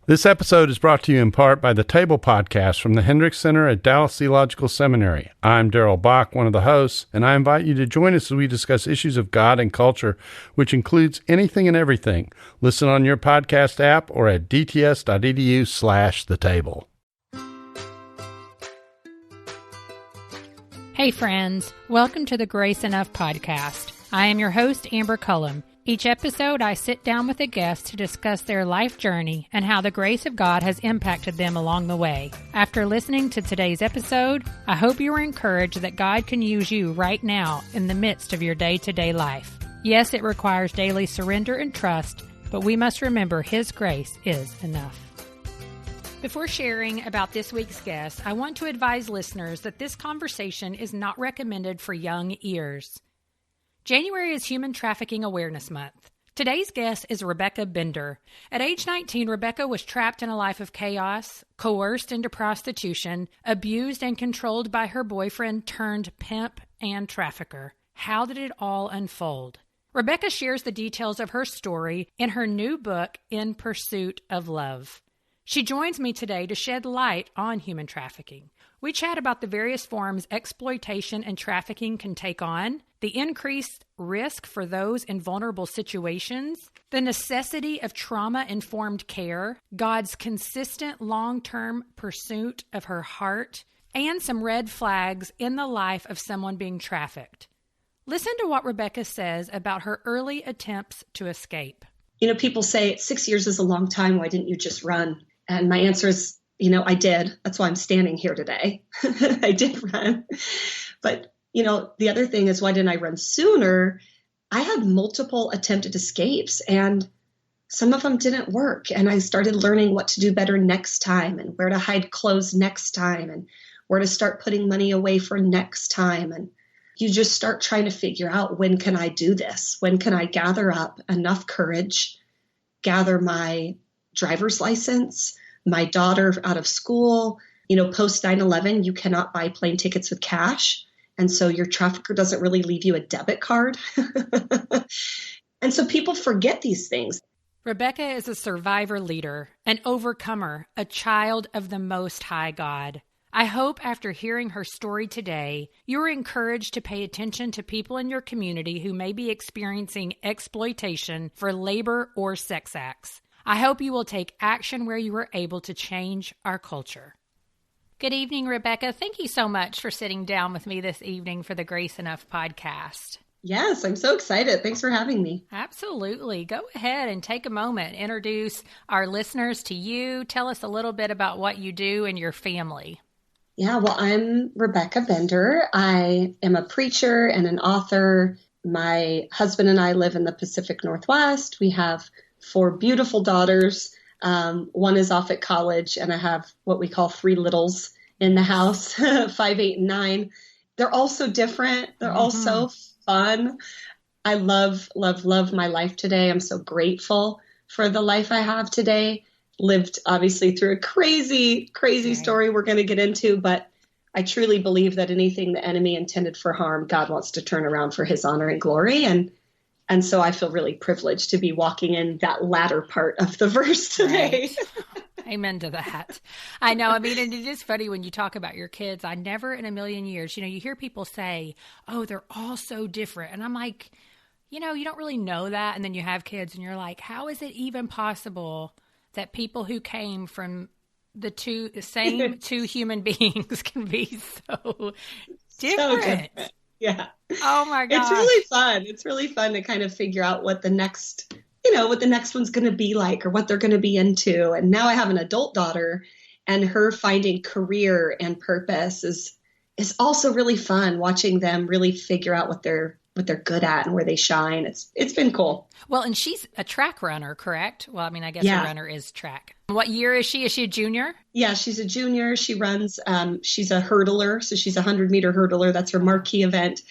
This episode is brought to you in part by the Table Podcast from the Hendricks Center at Dallas Theological Seminary. I'm Darrell Bach, one of the hosts, and I invite you to join us as we discuss issues of God and culture, which includes anything and everything. Listen on your podcast app or at dts.edu/thetable. Hey friends, welcome to the Grace Enough podcast. I am your host, Amber Cullum. Each episode, I sit down with a guest to discuss their life journey and how the grace of God has impacted them along the way. After listening to today's episode, I hope you are encouraged that God can use you right now in the midst of your day-to-day life. Yes, it requires daily surrender and trust, but we must remember His grace is enough. Before sharing about this week's guest, I want to advise listeners that this conversation is not recommended for young ears. January is Human Trafficking Awareness Month. Today's guest is Rebecca Bender. At age 19, Rebecca was trapped in a life of chaos, coerced into prostitution, abused and controlled by her boyfriend turned pimp and trafficker. How did it all unfold? Rebecca shares the details of her story in her new book, In Pursuit of Love. She joins me today to shed light on human trafficking. We chat about the various forms exploitation and trafficking can take on, the increased risk for those in vulnerable situations, the necessity of trauma-informed care, God's consistent long-term pursuit of her heart, and some red flags in the life of someone being trafficked. Listen to what Rebecca says about her early attempts to escape. You know, people say 6 years is a long time. Why didn't you just run? And my answer is, I did. That's why I'm standing here today. I did run. But, the other thing is, why didn't I run sooner? I had multiple attempted escapes and some of them didn't work. And I started learning what to do better next time and where to hide clothes next time and where to start putting money away for next time. And you just start trying to figure out, when can I do this? When can I gather up enough courage, gather my driver's license, my daughter out of school? Post 9/11, you cannot buy plane tickets with cash. And so your trafficker doesn't really leave you a debit card. And so people forget these things. Rebecca is a survivor leader, an overcomer, a child of the Most High God. I hope after hearing her story today, you are encouraged to pay attention to people in your community who may be experiencing exploitation for labor or sex acts. I hope you will take action where you are able to change our culture. Good evening, Rebecca. Thank you so much for sitting down with me this evening for the Grace Enough podcast. Yes, I'm so excited. Thanks for having me. Absolutely. Go ahead and take a moment. Introduce our listeners to you. Tell us a little bit about what you do and your family. Yeah, well, I'm Rebecca Bender. I am a preacher and an author. My husband and I live in the Pacific Northwest. We have 4 beautiful daughters. One is off at college, and I have what we call 3 littles in the house, 5, 8, and 9. They're all so different. They're all so fun. I love, love, love my life today. I'm so grateful for the life I have today. Lived, obviously, through a crazy, crazy story we're going to get into, but I truly believe that anything the enemy intended for harm, God wants to turn around for His honor and glory. And so I feel really privileged to be walking in that latter part of the verse today. Right. Amen to that. I know. I mean, and it is funny when you talk about your kids. I never in a million years, you hear people say, oh, they're all so different. And I'm like, you don't really know that. And then you have kids and you're like, how is it even possible that people who came from the same two human beings can be so different? So yeah. Oh my God. It's really fun. It's really fun to kind of figure out what the next one's going to be like or what they're going to be into. And now I have an adult daughter, and her finding career and purpose is also really fun, watching them really figure out what they're good at and where they shine. It's been cool. Well, and she's a track runner, correct? Well, I mean, I guess a runner is track. What year is she? Is she a junior? Yeah, she's a junior. She runs, she's a hurdler. So she's a 100-meter hurdler. That's her marquee event.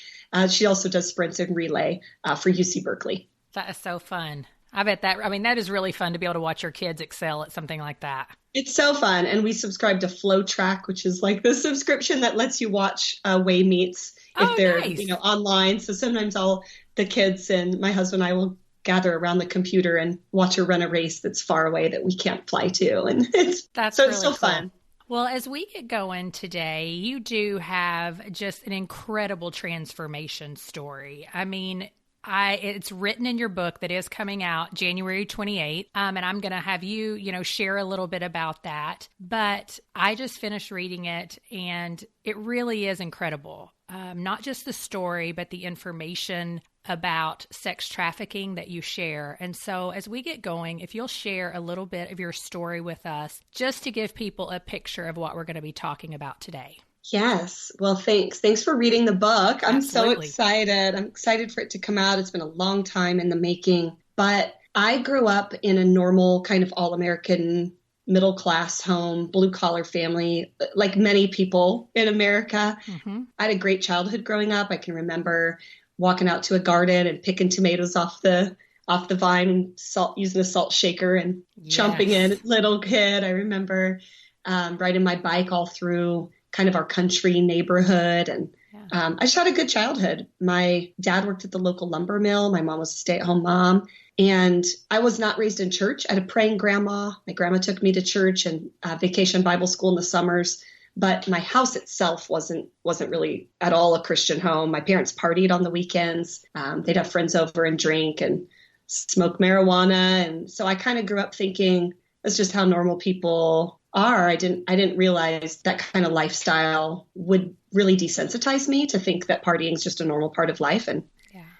She also does sprints and relay for UC Berkeley. That is so fun. I bet that is really fun to be able to watch your kids excel at something like that. It's so fun. And we subscribe to Flow Track, which is like the subscription that lets you watch weigh meets if they're, nice. Online. So sometimes the kids and my husband and I will gather around the computer and watch her run a race that's far away that we can't fly to. And it's really so cool. fun. Well, as we get going today, you do have just an incredible transformation story. I mean, it's written in your book that is coming out January 28th. And I'm going to have you, share a little bit about that. But I just finished reading it and it really is incredible. Not just the story, but the information about sex trafficking that you share. And so as we get going, if you'll share a little bit of your story with us, just to give people a picture of what we're going to be talking about today. Yes. Well, thanks. Thanks for reading the book. I'm Absolutely. so excited. I'm excited for it to come out. It's been a long time in the making, but I grew up in a normal kind of all-American middle-class home, blue-collar family, like many people in America. Mm-hmm. I had a great childhood growing up. I can remember walking out to a garden and picking tomatoes off the vine, using a salt shaker and chomping in. Little kid, I remember riding my bike all through kind of our country neighborhood. And I just had a good childhood. My dad worked at the local lumber mill. My mom was a stay-at-home mom. And I was not raised in church. I had a praying grandma. My grandma took me to church and vacation Bible school in the summers. But my house itself wasn't really at all a Christian home. My parents partied on the weekends. They'd have friends over and drink and smoke marijuana. And so I kind of grew up thinking that's just how normal people are. I didn't realize that kind of lifestyle would really desensitize me to think that partying is just a normal part of life. And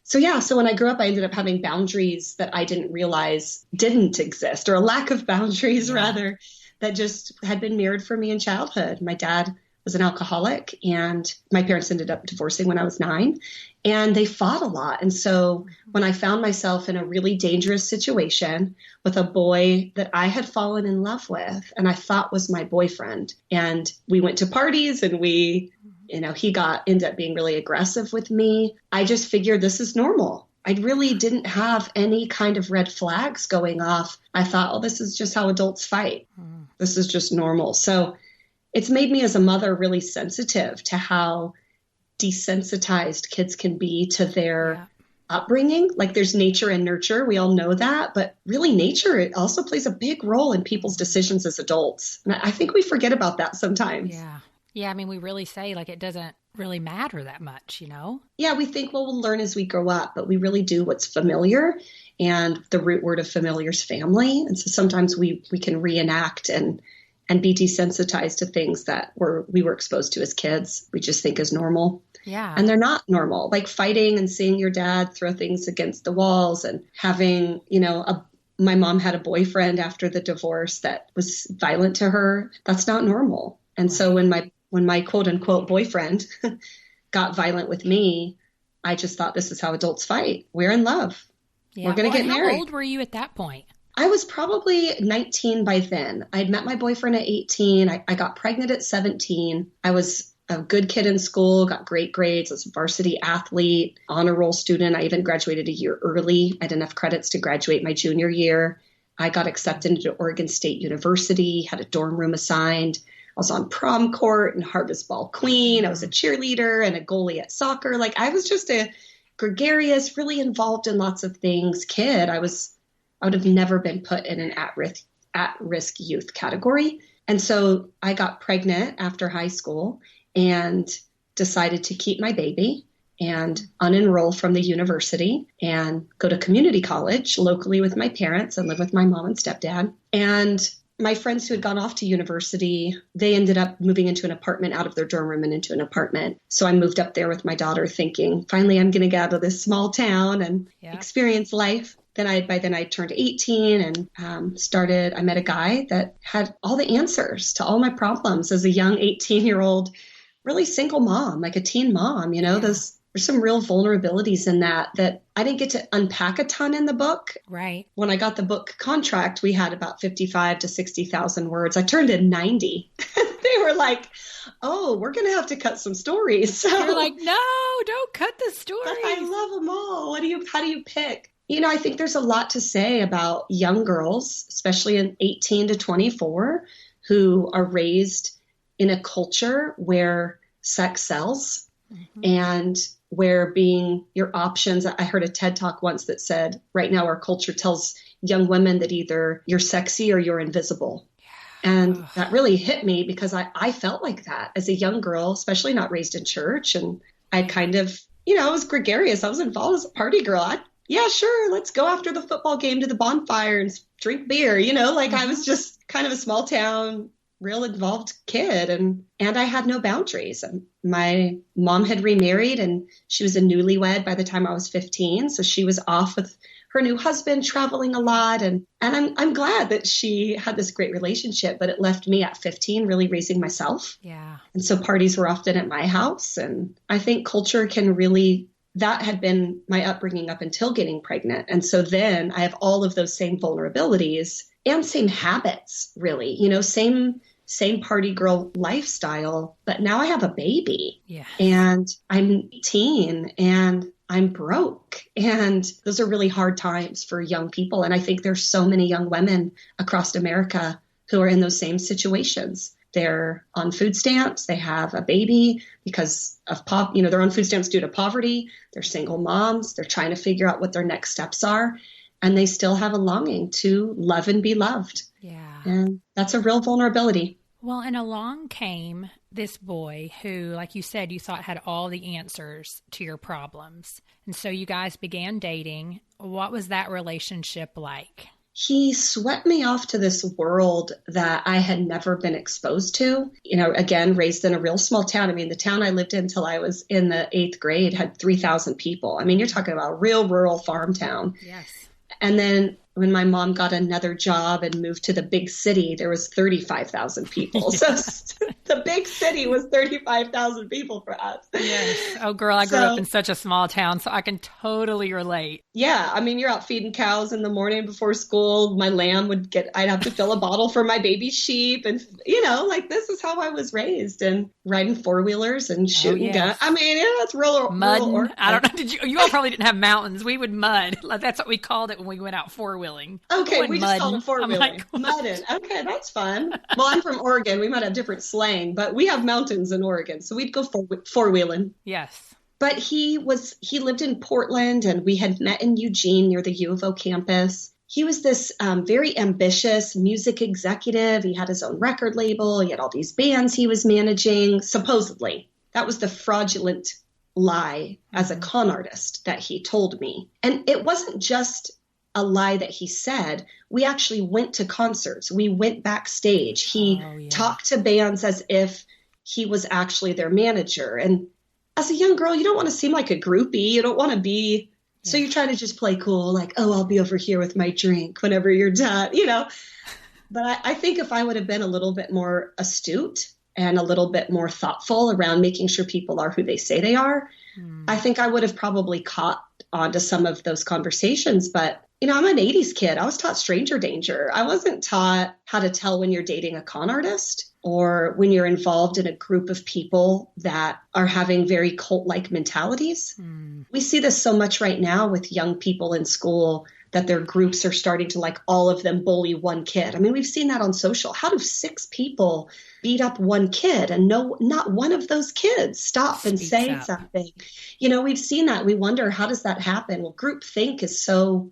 so when I grew up, I ended up having boundaries that I didn't realize didn't exist, or a lack of boundaries rather, that just had been mirrored for me in childhood. My dad was an alcoholic and my parents ended up divorcing when I was 9 and they fought a lot. And so when I found myself in a really dangerous situation with a boy that I had fallen in love with and I thought was my boyfriend, and we went to parties and he ended up being really aggressive with me, I just figured this is normal. I really didn't have any kind of red flags going off. I thought, this is just how adults fight. This is just normal. So it's made me as a mother really sensitive to how desensitized kids can be to their upbringing. Like there's nature and nurture. We all know that. But really nature, it also plays a big role in people's decisions as adults. And I think we forget about that sometimes. Yeah. I mean, we really say like it doesn't really matter that much, Yeah, we think, we'll learn as we grow up, but we really do what's familiar. And the root word of familiar is family. And so sometimes we can reenact and be desensitized to things that we were exposed to as kids. We just think is normal. Yeah. And they're not normal. Like fighting and seeing your dad throw things against the walls and having, my mom had a boyfriend after the divorce that was violent to her. That's not normal. And so when my quote unquote boyfriend got violent with me, I just thought this is how adults fight. We're in love. Yeah. We're going to get married. How old were you at that point? I was probably 19 by then. I'd met my boyfriend at 18. I got pregnant at 17. I was a good kid in school, got great grades. I was a varsity athlete, honor roll student. I even graduated a year early. I had enough credits to graduate my junior year. I got accepted into Oregon State University, had a dorm room assigned. I was on prom court and harvest ball queen. I was a cheerleader and a goalie at soccer. Like I was just a gregarious, really involved in lots of things kid. I would have never been put in an at-risk youth category. And so I got pregnant after high school and decided to keep my baby and unenroll from the university and go to community college locally with my parents and live with my mom and stepdad. And my friends who had gone off to university, they ended up moving into an apartment out of their dorm room and into an apartment. So I moved up there with my daughter thinking, finally, I'm going to get out of this small town and experience life. By then I turned 18 and I met a guy that had all the answers to all my problems as a young 18-year-old, really single mom, like a teen mom. There's some real vulnerabilities in that I didn't get to unpack a ton in the book. Right. When I got the book contract, we had about 55 to 60,000 words. I turned in 90. They were like, oh, we're going to have to cut some stories. So you're like, no, don't cut the stories. I love them all. How do you pick? I think there's a lot to say about young girls, especially in 18 to 24, who are raised in a culture where sex sells and where being your options. I heard a TED talk once that said, right now our culture tells young women that either you're sexy or you're invisible. And that really hit me because I felt like that as a young girl, especially not raised in church. And I kind of, I was gregarious. I was involved as a party girl. Yeah, sure. Let's go after the football game to the bonfire and drink beer. I was just kind of a small town, real involved kid. And I had no boundaries. And my mom had remarried and she was a newlywed by the time I was 15. So she was off with her new husband, traveling a lot. And I'm glad that she had this great relationship, but it left me at 15 really raising myself. Yeah. And so parties were often at my house. And I think culture can really, that had been my upbringing up until getting pregnant. And so then I have all of those same vulnerabilities and same habits, really, same party girl lifestyle, but now I have a baby. Yeah. And I'm 18 and I'm broke. And those are really hard times for young people. And I think there's so many young women across America who are in those same situations. They're on food stamps. They have a baby because of they're on food stamps due to poverty. They're single moms. They're trying to figure out what their next steps are. And they still have a longing to love and be loved. Yeah. And that's a real vulnerability. Well, and along came this boy who, like you said, you thought had all the answers to your problems. And so you guys began dating. What was that relationship like? He swept me off to this world that I had never been exposed to. Again, raised in a real small town. I mean, the town I lived in until I was in the 8th grade had 3,000 people. I mean, you're talking about a real rural farm town. Yes. And then when my mom got another job and moved to the big city, there was 35,000 people. Yes. So the big city was 35,000 people for us. Yes. Oh, girl, I grew up in such a small town, so I can totally relate. Yeah. I mean, you're out feeding cows in the morning before school. My lamb I'd have to fill a bottle for my baby sheep. And, this is how I was raised, and riding four-wheelers and shooting guns. I mean, it's real. Mud. I don't know. You all probably didn't have mountains. We would mud. That's what we called it when we went out four-wheeling. Okay, we just called it four-wheeling. Mudding. Okay, that's fun. Well, I'm from Oregon. We might have different slang, but we have mountains in Oregon, so we'd go four-wheeling. Yes. But he lived in Portland, and we had met in Eugene near the U of O campus. He was this very ambitious music executive. He had his own record label. He had all these bands he was managing, supposedly. That was the fraudulent lie as a con artist that he told me. And it wasn't just a lie that he said. We actually went to concerts. We went backstage. He talked to bands as if he was actually their manager. And as a young girl, you don't want to seem like a groupie. You don't want to be... So you try to just play cool, like, oh, I'll be over here with my drink whenever you're done, But I think if I would have been a little bit more astute and a little bit more thoughtful around making sure people are who they say they are, I think I would have probably caught onto some of those conversations. But, I'm an 80s kid. I was taught stranger danger. I wasn't taught how to tell when you're dating a con artist or when you're involved in a group of people that are having very cult-like mentalities. We see this so much right now with young people in school that their groups are starting to, all of them bully one kid. I mean, we've seen that on social. How do 6 people beat up one kid and not one of those kids stop and say something? We've seen that. We wonder, how does that happen? Well, groupthink is so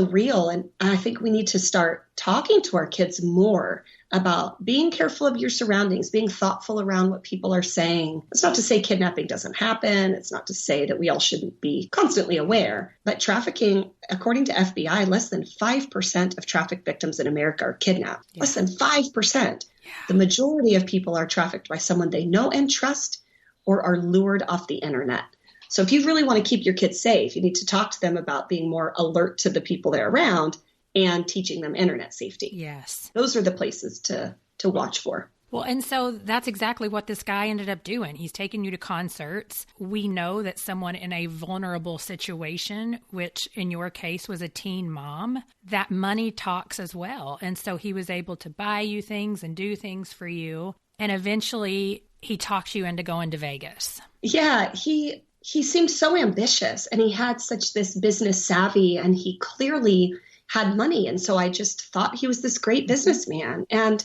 real. And I think we need to start talking to our kids more about being careful of your surroundings, being thoughtful around what people are saying. It's not to say kidnapping doesn't happen. It's not to say that we all shouldn't be constantly aware. But trafficking, according to FBI, less than 5% of traffic victims in America are kidnapped. Yeah. Less than 5%. Yeah. The majority of people are trafficked by someone they know and trust or are lured off the internet. So if you really want to keep your kids safe, you need to talk to them about being more alert to the people they're around and teaching them internet safety. Yes. Those are the places to watch for. Well, and so that's exactly what this guy ended up doing. He's taking you to concerts. We know that someone in a vulnerable situation, which in your case was a teen mom, that money talks as well. And so he was able to buy you things and do things for you. And eventually he talked you into going to Vegas. Yeah, he seemed so ambitious and he had such this business savvy and he clearly had money. And so I just thought he was this great businessman. And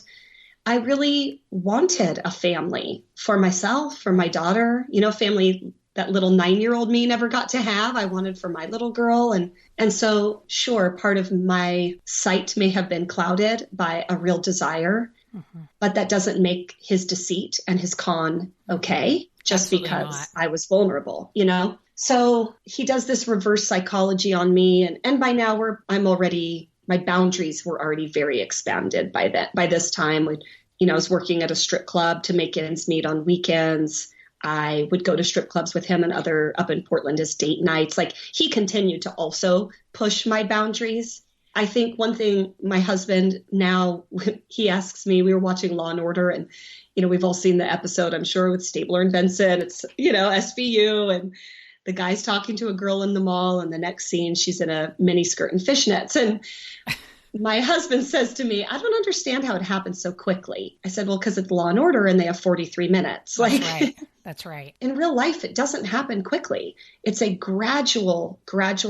I really wanted a family for myself, for my daughter, family that little 9-year-old me never got to have. I wanted for my little girl. And so, sure, part of my sight may have been clouded by a real desire, but that doesn't make his deceit and his con okay, just Absolutely because not. I was vulnerable, you know? So he does this reverse psychology on me. And by now my boundaries were already very expanded by this time. I was working at a strip club to make ends meet on weekends. I would go to strip clubs with him and other up in Portland as date nights. Like, he continued to also push my boundaries. I think one thing my husband now, he asks me, we were watching Law and Order, and, we've all seen the episode, I'm sure, with Stabler and Benson. It's, SVU, and the guy's talking to a girl in the mall, and the next scene, she's in a mini skirt and fishnets. And my husband says to me, I don't understand how it happened so quickly. I said, well, because it's Law and Order and they have 43 minutes. That's right. In real life, it doesn't happen quickly. It's a gradual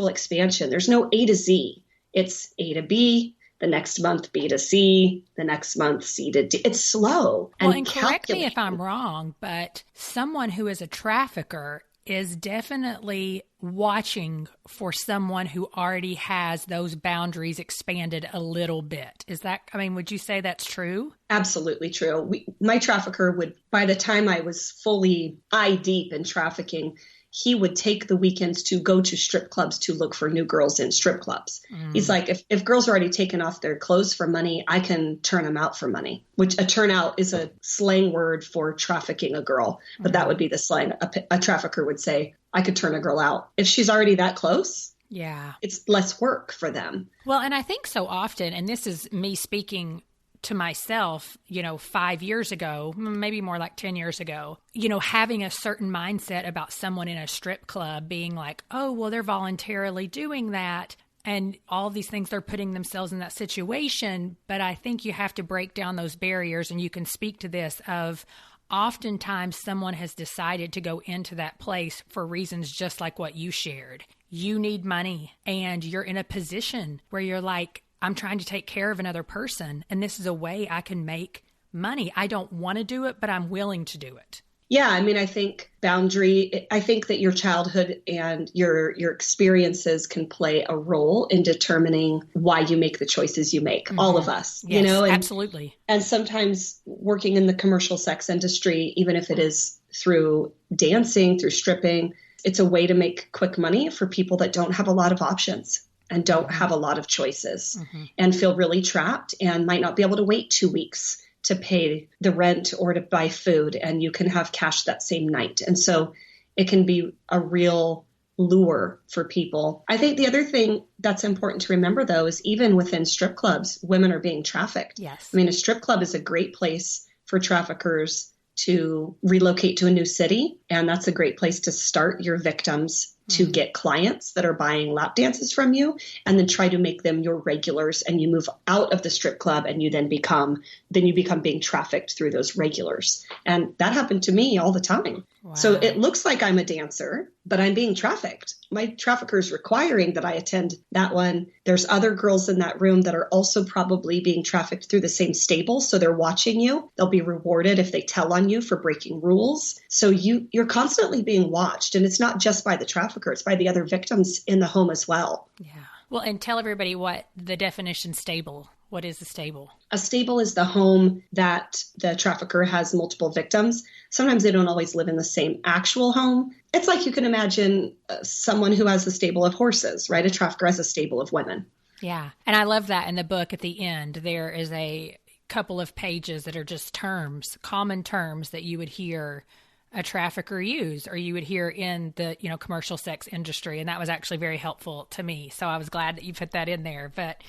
expansion. There's no A to Z. It's A to B, the next month B to C, the next month C to D. It's slow. And correct me if I'm wrong, but someone who is a trafficker is definitely watching for someone who already has those boundaries expanded a little bit. Would you say that's true? Absolutely true. My trafficker would, by the time I was fully eye deep in trafficking, he would take the weekends to go to strip clubs to look for new girls in strip clubs. He's like, if girls are already taken off their clothes for money, I can turn them out for money, which a turnout is a slang word for trafficking a girl. But that would be the slang. A trafficker would say, I could turn a girl out. If she's already that close, it's less work for them. Well, and I think so often, and this is me speaking to myself, 5 years ago, maybe more like 10 years ago, having a certain mindset about someone in a strip club being like, oh, well, they're voluntarily doing that. And all these things, they're putting themselves in that situation. But I think you have to break down those barriers, and you can speak to this of oftentimes someone has decided to go into that place for reasons just like what you shared. You need money, and you're in a position where you're like, I'm trying to take care of another person, and this is a way I can make money. I don't want to do it, but I'm willing to do it. Yeah, I think I think that your childhood and your experiences can play a role in determining why you make the choices you make. All of us, Yes, absolutely. And sometimes working in the commercial sex industry, even if it is through dancing, through stripping, it's a way to make quick money for people that don't have a lot of options and don't have a lot of choices and feel really trapped and might not be able to wait 2 weeks to pay the rent or to buy food, and you can have cash that same night. And so it can be a real lure for people. I think the other thing that's important to remember, though, is even within strip clubs, women are being trafficked. Yes. A strip club is a great place for traffickers to relocate to a new city, and that's a great place to start your victims to get clients that are buying lap dances from you, and then try to make them your regulars, and you move out of the strip club and you then become being trafficked through those regulars. And that happened to me all the time. Wow. So it looks like I'm a dancer, but I'm being trafficked. My trafficker is requiring that I attend that one. There's other girls in that room that are also probably being trafficked through the same stable. So they're watching you. They'll be rewarded if they tell on you for breaking rules. So you're constantly being watched. And it's not just by the trafficker, it's by the other victims in the home as well. Yeah. Well, and tell everybody what the definition stable. What is a stable? A stable is the home that the trafficker has multiple victims. Sometimes they don't always live in the same actual home. It's like you can imagine someone who has a stable of horses, right? A trafficker has a stable of women. Yeah. And I love that in the book at the end, there is a couple of pages that are just terms, common terms that you would hear a trafficker use, or you would hear in the, commercial sex industry. And that was actually very helpful to me. So I was glad that you put that in there. But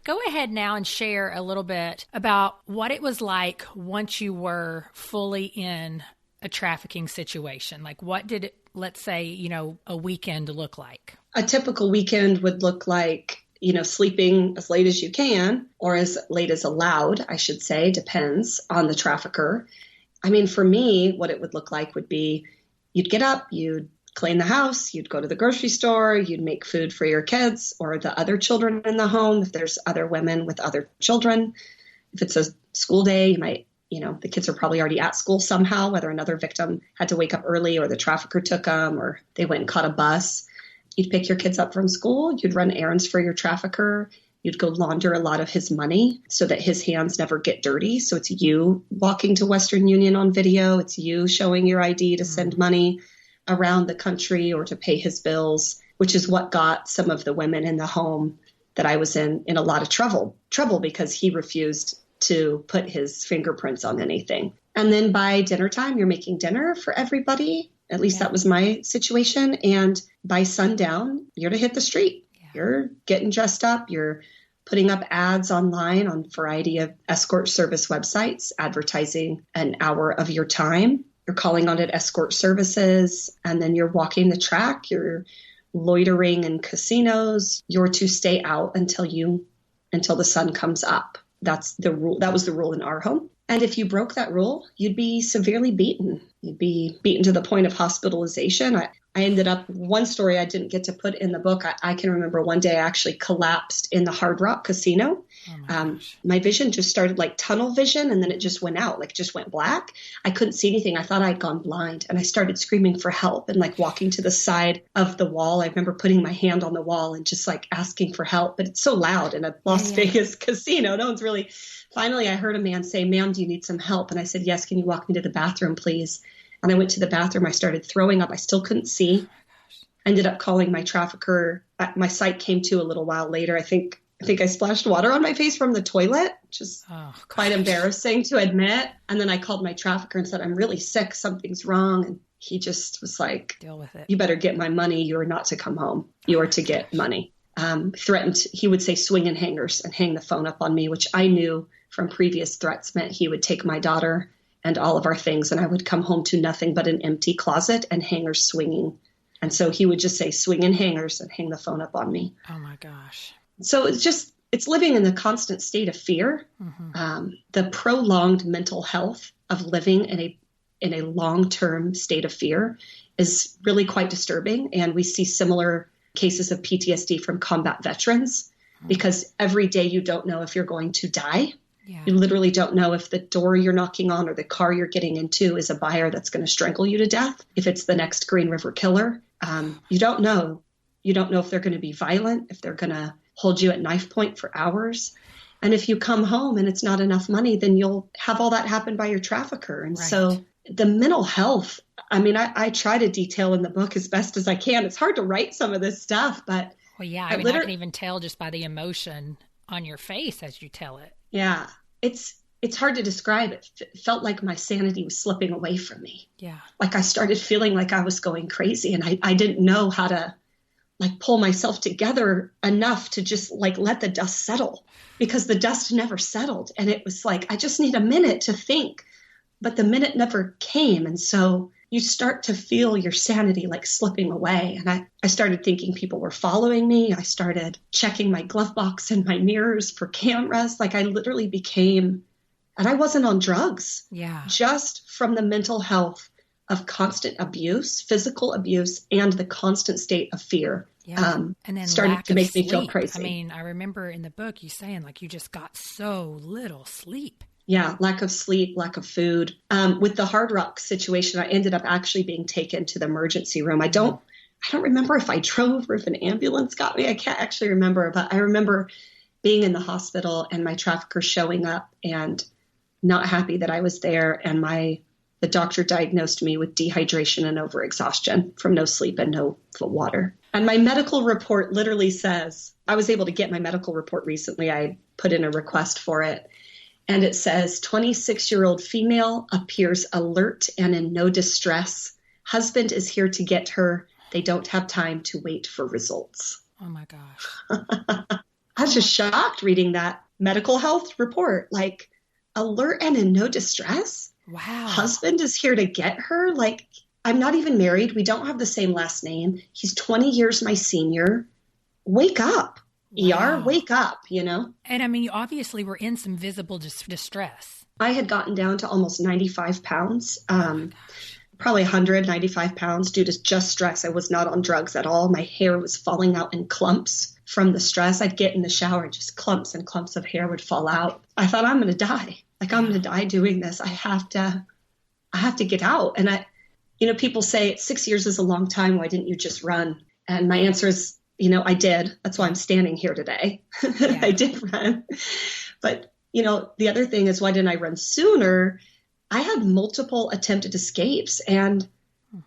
go ahead now and share a little bit about what it was like once you were fully in a trafficking situation. Like, what did it, let's say, a weekend look like? A typical weekend would look like, sleeping as late as you can, or as late as allowed, I should say, depends on the trafficker. For me, what it would look like would be you'd get up, you'd clean the house, you'd go to the grocery store, you'd make food for your kids or the other children in the home. If there's other women with other children, if it's a school day, you might, the kids are probably already at school somehow, whether another victim had to wake up early or the trafficker took them or they went and caught a bus. You'd pick your kids up from school. You'd run errands for your trafficker. You'd go launder a lot of his money so that his hands never get dirty. So it's you walking to Western Union on video. It's you showing your ID to send money around the country or to pay his bills, which is what got some of the women in the home that I was in a lot of trouble because he refused to put his fingerprints on anything. And then by dinner time, you're making dinner for everybody. At least that was my situation. And by sundown, you're to hit the street. Yeah. You're getting dressed up. You're putting up ads online on a variety of escort service websites, advertising an hour of your time. You're calling on it escort services, and then you're walking the track. You're loitering in casinos. You're to stay out until the sun comes up. That's the rule. That was the rule in our home. And if you broke that rule, you'd be severely beaten. You'd be beaten to the point of hospitalization. I ended up, one story I didn't get to put in the book. I can remember one day I actually collapsed in the Hard Rock Casino. Oh my vision just started like tunnel vision, and then it just went out, like it just went black. I couldn't see anything. I thought I'd gone blind, and I started screaming for help and like walking to the side of the wall. I remember putting my hand on the wall and just like asking for help, but it's so loud in a Las Vegas casino. No one's really. Finally, I heard a man say, "Ma'am, do you need some help?" And I said, "Yes, can you walk me to the bathroom, please?" And I went to the bathroom. I started throwing up. I still couldn't see. Ended up calling my trafficker. My sight came to a little while later. I think I splashed water on my face from the toilet, which is quite embarrassing to admit. And then I called my trafficker and said, "I'm really sick. Something's wrong." And he just was like, "Deal with it. You better get my money. You are not to come home. You are to get money." Threatened. He would say swing and hangers and hang the phone up on me, which I knew from previous threats meant he would take my daughter and all of our things, and I would come home to nothing but an empty closet and hangers swinging. And so he would just say swing and hangers and hang the phone up on me. Oh my gosh. So it's living in the constant state of fear. Mm-hmm. The prolonged mental health of living in a long-term state of fear is really quite disturbing. And we see similar cases of PTSD from combat veterans because every day you don't know if you're going to die. Yeah. You literally don't know if the door you're knocking on or the car you're getting into is a buyer that's going to strangle you to death. If it's the next Green River Killer, you don't know. You don't know if they're going to be violent, if they're going to hold you at knife point for hours. And if you come home and it's not enough money, then you'll have all that happen by your trafficker. And so the mental health, I mean, I try to detail in the book as best as I can. It's hard to write some of this stuff, but. Well, yeah, I can even tell just by the emotion on your face as you tell it. Yeah, it's hard to describe. It felt like my sanity was slipping away from me. Yeah. Like I started feeling like I was going crazy, and I didn't know how to like pull myself together enough to just like let the dust settle, because the dust never settled. And it was like, I just need a minute to think, but the minute never came. And so you start to feel your sanity like slipping away. And I started thinking people were following me. I started checking my glove box and my mirrors for cameras. Like I literally became, and I wasn't on drugs. Yeah. Just from the mental health of constant abuse, physical abuse, and the constant state of fear. Yeah. And then started to make me feel crazy. I mean, I remember in the book you saying like you just got so little sleep. Yeah, lack of sleep, lack of food. With the Hard Rock situation, I ended up actually being taken to the emergency room. I don't remember if I drove or if an ambulance got me. I can't actually remember, but I remember being in the hospital and my trafficker showing up and not happy that I was there. And the doctor diagnosed me with dehydration and overexhaustion from no sleep and no water. And my medical report literally says, I was able to get my medical report recently. I put in a request for it. And it says, 26-year-old female appears alert and in no distress. Husband is here to get her. They don't have time to wait for results. Oh, my gosh. I was just shocked reading that medical health report. Like, alert and in no distress? Wow. Husband is here to get her? Like, I'm not even married. We don't have the same last name. He's 20 years my senior. Wake up. Wow. ER, wake up, you know? And I mean, you obviously were in some visible distress. I had gotten down to almost 95 pounds, probably 195 pounds due to just stress. I was not on drugs at all. My hair was falling out in clumps from the stress. I'd get in the shower, just clumps and clumps of hair would fall out. I thought, I'm going to die. Like, I'm going to die doing this. I have to get out. And people say 6 years is a long time. Why didn't you just run? And my answer is, I did. That's why I'm standing here today. Yeah. I did run. But, the other thing is, why didn't I run sooner? I had multiple attempted escapes, and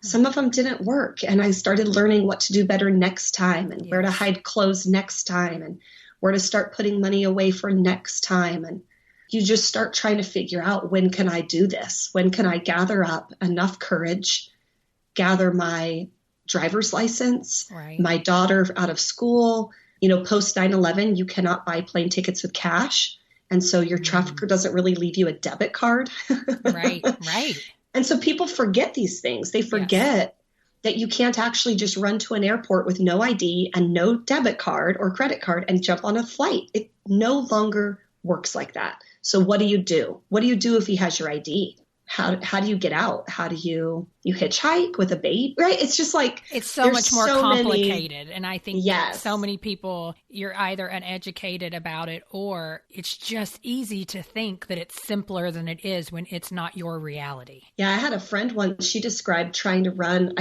some of them didn't work. And I started learning what to do better next time, and where to hide clothes next time, and where to start putting money away for next time. And you just start trying to figure out, when can I do this? When can I gather up enough courage, gather my driver's license, my daughter out of school? Post 9/11, you cannot buy plane tickets with cash. And so your trafficker doesn't really leave you a debit card. Right. And so people forget these things. They forget that you can't actually just run to an airport with no ID and no debit card or credit card and jump on a flight. It no longer works like that. So what do you do? What do you do if he has your ID? How do you get out? How do you hitchhike with a baby? Right? It's just like, it's so much more complicated. And I think yes. so many people, you're either uneducated about it, or it's just easy to think that it's simpler than it is when it's not your reality. Yeah. I had a friend once, she described trying to run.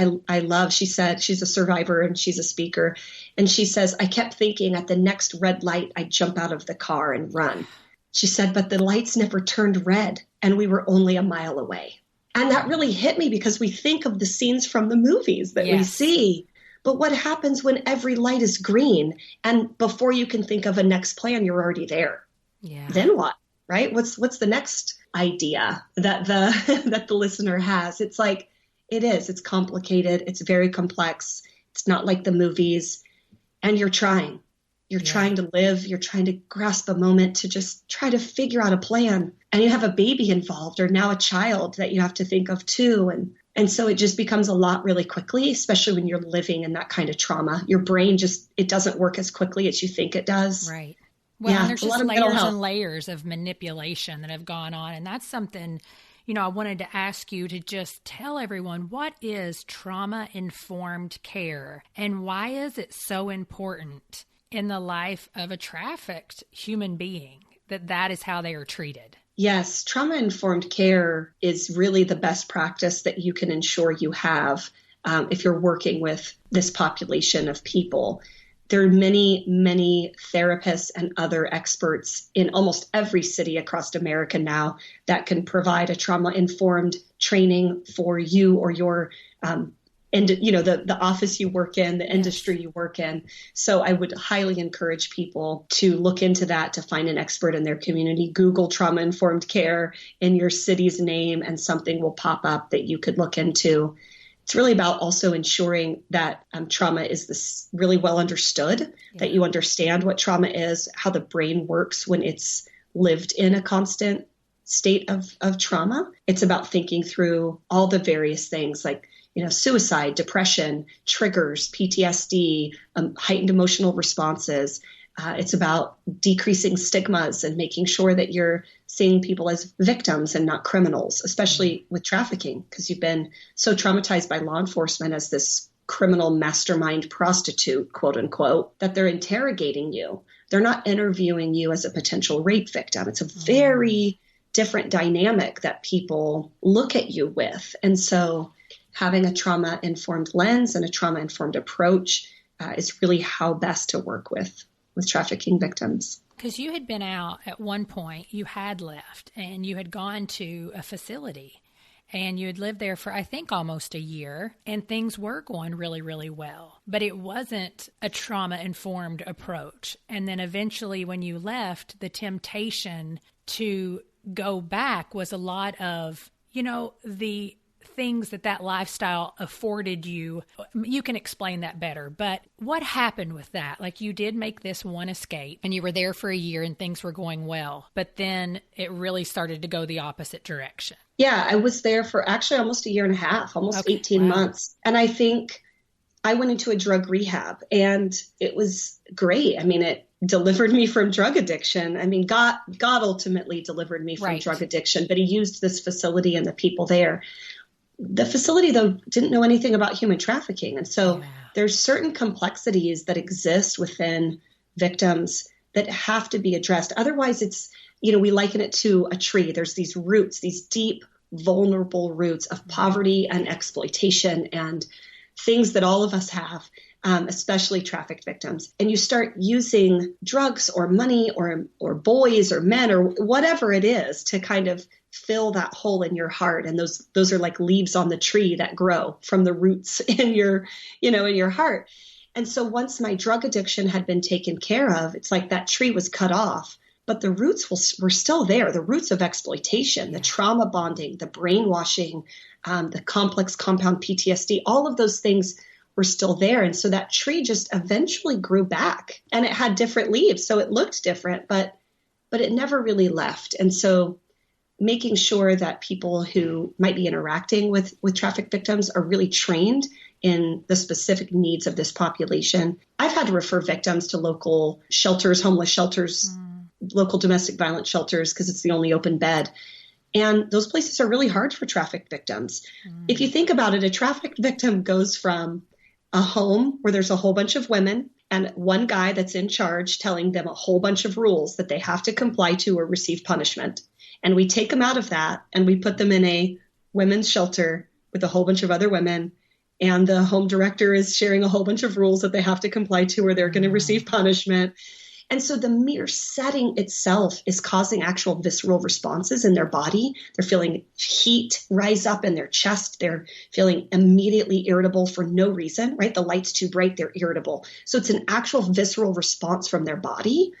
She said, she's a survivor and she's a speaker. And she says, I kept thinking at the next red light, I'd jump out of the car and run. She said, but the lights never turned red and we were only a mile away. And that really hit me, because we think of the scenes from the movies that we see. But what happens when every light is green, and before you can think of a next plan, you're already there? Yeah. Then what? Right? What's the next idea that the listener has? It's like, it's complicated. It's very complex. It's not like the movies. And you're trying. You're trying to live. You're trying to grasp a moment to just try to figure out a plan. And you have a baby involved, or now a child that you have to think of too. And so it just becomes a lot really quickly, especially when you're living in that kind of trauma. Your brain it doesn't work as quickly as you think it does. Right. Well, and there's just layers and layers of manipulation that have gone on. And that's something, I wanted to ask you to just tell everyone, what is trauma-informed care, and why is it so important in the life of a trafficked human being that is how they are treated? Yes, trauma-informed care is really the best practice that you can ensure you have if you're working with this population of people. There are many, many therapists and other experts in almost every city across America now that can provide a trauma-informed training for you or your and the office you work in, the industry you work in. So I would highly encourage people to look into that, to find an expert in their community. Google trauma-informed care in your city's name, and something will pop up that you could look into. It's really about also ensuring that trauma is really well understood, that you understand what trauma is, how the brain works when it's lived in a constant state of trauma. It's about thinking through all the various things like, suicide, depression, triggers, PTSD, heightened emotional responses. It's about decreasing stigmas and making sure that you're seeing people as victims and not criminals, especially with trafficking, because you've been so traumatized by law enforcement as this criminal mastermind prostitute, quote unquote, that they're interrogating you. They're not interviewing you as a potential rape victim. It's a very different dynamic that people look at you with. And so having a trauma-informed lens and a trauma-informed approach is really how best to work with trafficking victims. Because you had been out at one point, you had left, and you had gone to a facility, and you had lived there for, I think, almost a year, and things were going really, really well. But it wasn't a trauma-informed approach. And then eventually when you left, the temptation to go back was a lot of, the things that lifestyle afforded you. You can explain that better, but what happened with that? Like, you did make this one escape and you were there for a year and things were going well, but then it really started to go the opposite direction. Yeah, I was there for actually almost a year and a half, almost 18 months. And I think I went into a drug rehab and it was great. I mean, it delivered me from drug addiction. I mean, God ultimately delivered me from drug addiction, but he used this facility and the people there. The facility, though, didn't know anything about human trafficking. And so there's certain complexities that exist within victims that have to be addressed. Otherwise, it's we liken it to a tree. There's these roots, these deep, vulnerable roots of poverty and exploitation and things that all of us have, especially trafficked victims. And you start using drugs or money or boys or men or whatever it is to kind of fill that hole in your heart. And those are like leaves on the tree that grow from the roots in your heart. And so once my drug addiction had been taken care of, it's like that tree was cut off, but the roots were still there. The roots of exploitation, the trauma bonding, the brainwashing, the complex compound PTSD, all of those things were still there. And so that tree just eventually grew back, and it had different leaves. So it looked different, but it never really left. And so making sure that people who might be interacting with trafficked victims are really trained in the specific needs of this population. I've had to refer victims to local shelters, homeless shelters, local domestic violence shelters, because it's the only open bed. And those places are really hard for trafficked victims. If you think about it, a trafficked victim goes from a home where there's a whole bunch of women and one guy that's in charge telling them a whole bunch of rules that they have to comply to or receive punishment. And we take them out of that and we put them in a women's shelter with a whole bunch of other women. And the home director is sharing a whole bunch of rules that they have to comply to or they're going to receive punishment. And so the mere setting itself is causing actual visceral responses in their body. They're feeling heat rise up in their chest. They're feeling immediately irritable for no reason, right? The light's too bright, they're irritable. So it's an actual visceral response from their body.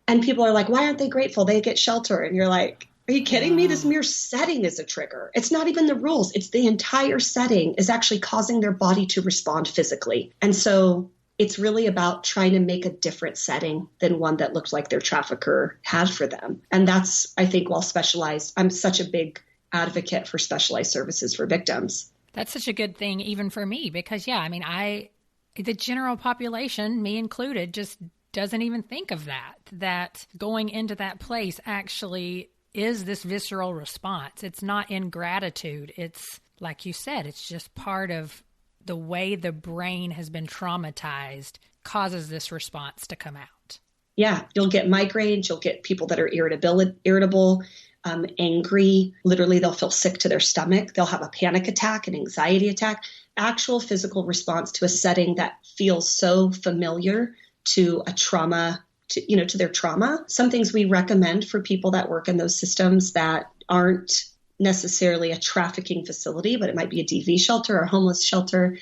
And people are like, why aren't they grateful? They get shelter. And you're like, are you kidding me? This mere setting is a trigger. It's not even the rules. It's the entire setting is actually causing their body to respond physically. And so it's really about trying to make a different setting than one that looked like their trafficker had for them. And that's, I think, while specialized, I'm such a big advocate for specialized services for victims. That's such a good thing, even for me, because, the general population, me included, just doesn't even think of that going into that place actually is this visceral response. It's not ingratitude. It's, like you said, it's just part of the way the brain has been traumatized causes this response to come out. Yeah, you'll get migraines, you'll get people that are irritable, angry. Literally, they'll feel sick to their stomach. They'll have a panic attack, an anxiety attack, actual physical response to a setting that feels so familiar to a trauma, to their trauma. Some things we recommend for people that work in those systems that aren't necessarily a trafficking facility, but it might be a DV shelter or a homeless shelter,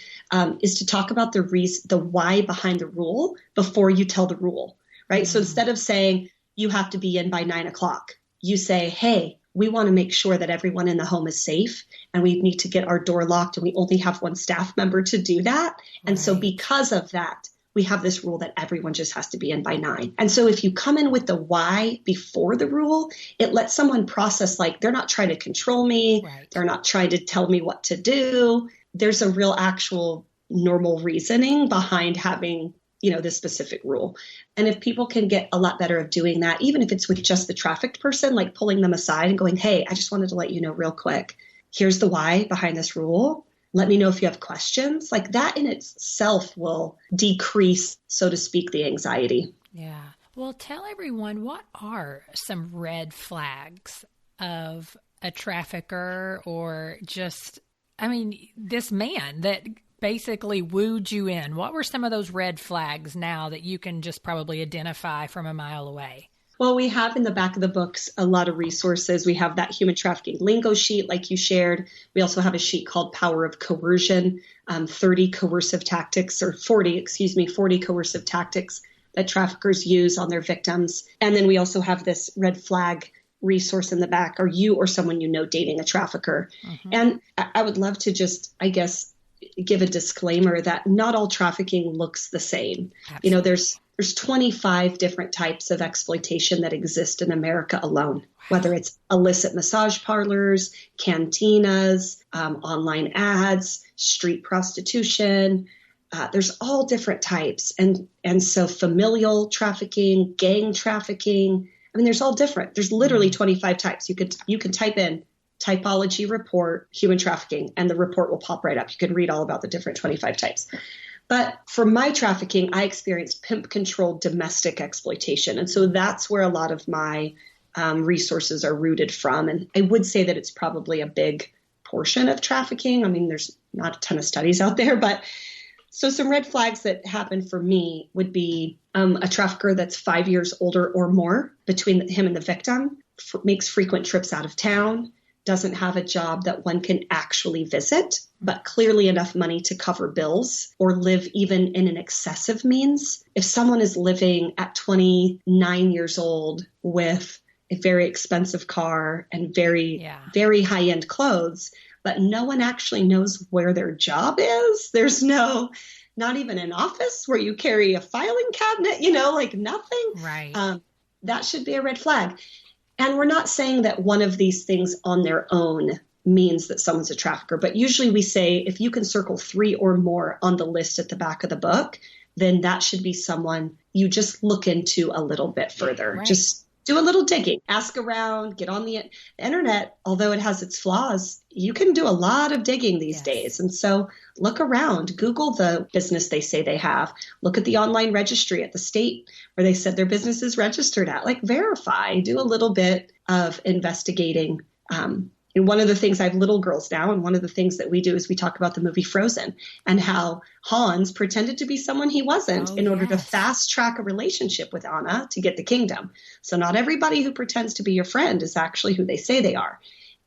is to talk about the why behind the rule before you tell the rule, right? So instead of saying you have to be in by 9:00, you say, hey, we want to make sure that everyone in the home is safe and we need to get our door locked and we only have one staff member to do that. And so because of that, we have this rule that everyone just has to be in by 9. And so if you come in with the why before the rule, it lets someone process, like, they're not trying to control me. Right. They're not trying to tell me what to do. There's a real actual normal reasoning behind having, this specific rule. And if people can get a lot better of doing that, even if it's with just the trafficked person, like pulling them aside and going, hey, I just wanted to let you know real quick, here's the why behind this rule. Let me know if you have questions. Like, that in itself will decrease, so to speak, the anxiety. Yeah. Well, tell everyone, what are some red flags of a trafficker or just, this man that basically wooed you in? What were some of those red flags now that you can just probably identify from a mile away? Well, we have in the back of the books a lot of resources. We have that human trafficking lingo sheet, like you shared. We also have a sheet called Power of Coercion, 40 coercive tactics that traffickers use on their victims. And then we also have this red flag resource in the back. Are you or someone you know dating a trafficker? Mm-hmm. And I would love to just, give a disclaimer that not all trafficking looks the same. Absolutely. There's 25 different types of exploitation that exist in America alone, whether it's illicit massage parlors, cantinas, online ads, street prostitution. There's all different types. And so familial trafficking, gang trafficking, there's all different. There's literally 25 types. You can type in typology report, human trafficking, and the report will pop right up. You can read all about the different 25 types. But for my trafficking, I experienced pimp-controlled domestic exploitation. And so that's where a lot of my resources are rooted from. And I would say that it's probably a big portion of trafficking. I mean, there's not a ton of studies out there, but so some red flags that happen for me would be a trafficker that's 5 years older or more between him and the victim, makes frequent trips out of town, doesn't have a job that one can actually visit, but clearly enough money to cover bills or live even in an excessive means. If someone is living at 29 years old with a very expensive car and very high-end clothes, but no one actually knows where their job is. There's not even an office where you carry a filing cabinet, like nothing. Right. That should be a red flag. And we're not saying that one of these things on their own means that someone's a trafficker, but usually we say if you can circle 3 or more on the list at the back of the book, then that should be someone you just look into a little bit further. Right. Just do a little digging, ask around, get on the internet. Although it has its flaws, you can do a lot of digging these days. And so look around, Google the business they say they have, look at the online registry at the state where they said their business is registered at, verify, do a little bit of investigating. And one of the things, I have little girls now, and one of the things that we do is we talk about the movie Frozen and how Hans pretended to be someone he wasn't in order to fast track a relationship with Anna to get the kingdom. So not everybody who pretends to be your friend is actually who they say they are.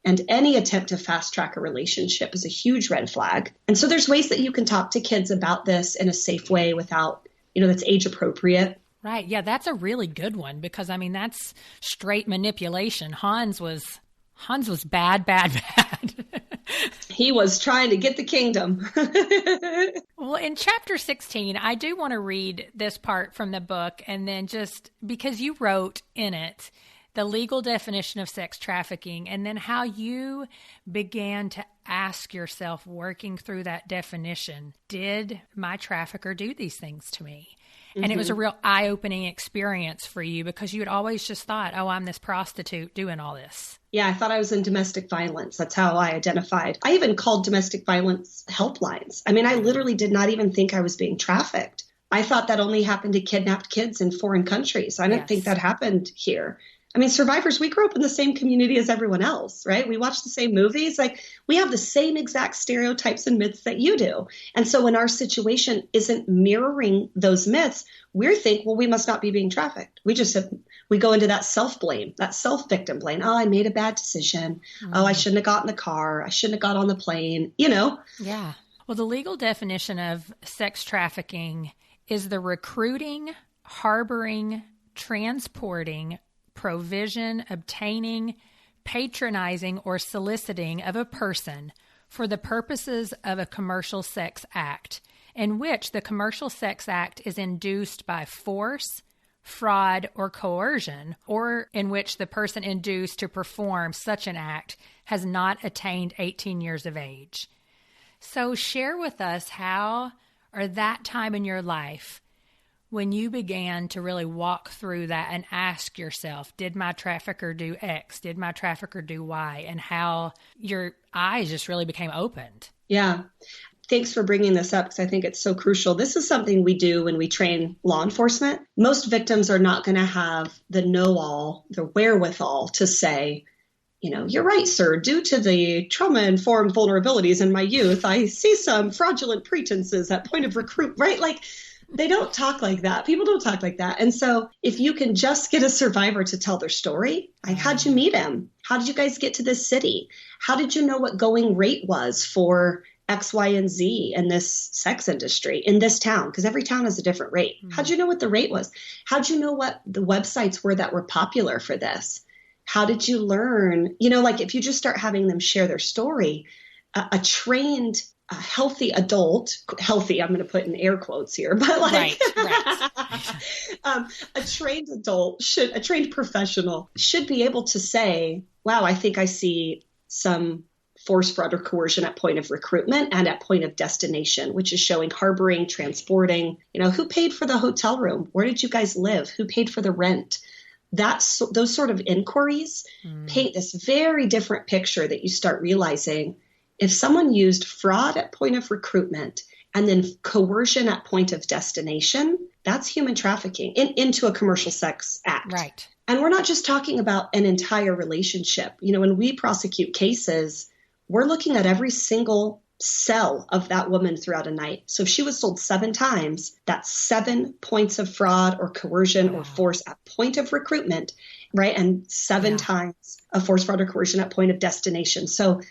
And any attempt to fast track a relationship is a huge red flag. And so there's ways that you can talk to kids about this in a safe way without, that's age appropriate. Right. Yeah, that's a really good one because, that's straight manipulation. Hans was bad. He was trying to get the kingdom. Well, in chapter 16, I do want to read this part from the book, and then just because you wrote in it the legal definition of sex trafficking, and then how you began to ask yourself, working through that definition, did my trafficker do these things to me? And it was a real eye-opening experience for you because you had always just thought, oh, I'm this prostitute doing all this. Yeah, I thought I was in domestic violence. That's how I identified. I even called domestic violence helplines. I literally did not even think I was being trafficked. I thought that only happened to kidnapped kids in foreign countries. I didn't think that happened here. Survivors, we grew up in the same community as everyone else, right? We watch the same movies. We have the same exact stereotypes and myths that you do. And so when our situation isn't mirroring those myths, we think, well, we must not be being trafficked. We go into that self-blame, that self-victim blame. Oh, I made a bad decision. Oh, I shouldn't have got in the car. I shouldn't have got on the plane, Yeah. Well, the legal definition of sex trafficking is the recruiting, harboring, transporting, provision, obtaining, patronizing, or soliciting of a person for the purposes of a commercial sex act, in which the commercial sex act is induced by force, fraud, or coercion, or in which the person induced to perform such an act has not attained 18 years of age. So share with us how, or that time in your life, when you began to really walk through that and ask yourself, did my trafficker do X? Did my trafficker do Y? And how your eyes just really became opened. Yeah. Thanks for bringing this up because I think it's so crucial. This is something we do when we train law enforcement. Most victims are not going to have the know-all, the wherewithal to say, you're right, sir. Due to the trauma-informed vulnerabilities in my youth, I see some fraudulent pretenses at point of recruit, right? They don't talk like that. People don't talk like that. And so if you can just get a survivor to tell their story, how'd you meet him? How did you guys get to this city? How did you know what going rate was for X, Y, and Z in this sex industry in this town? Because every town has a different rate. How'd you know what the rate was? How'd you know what the websites were that were popular for this? How did you learn? If you just start having them share their story, a trained a healthy adult, healthy, I'm going to put in air quotes here, but right. A trained adult a trained professional should be able to say, wow, I think I see some force, fraud, or coercion at point of recruitment and at point of destination, which is showing harboring, transporting, who paid for the hotel room? Where did you guys live? Who paid for the rent? Those sort of inquiries paint this very different picture that you start realizing if someone used fraud at point of recruitment and then coercion at point of destination, that's human trafficking into a commercial sex act. Right. And we're not just talking about an entire relationship. When we prosecute cases, we're looking at every single cell of that woman throughout a night. So if she was sold 7 times, that's 7 points of fraud or coercion or force at point of recruitment, right? And 7 times of force, fraud, or coercion at point of destination. So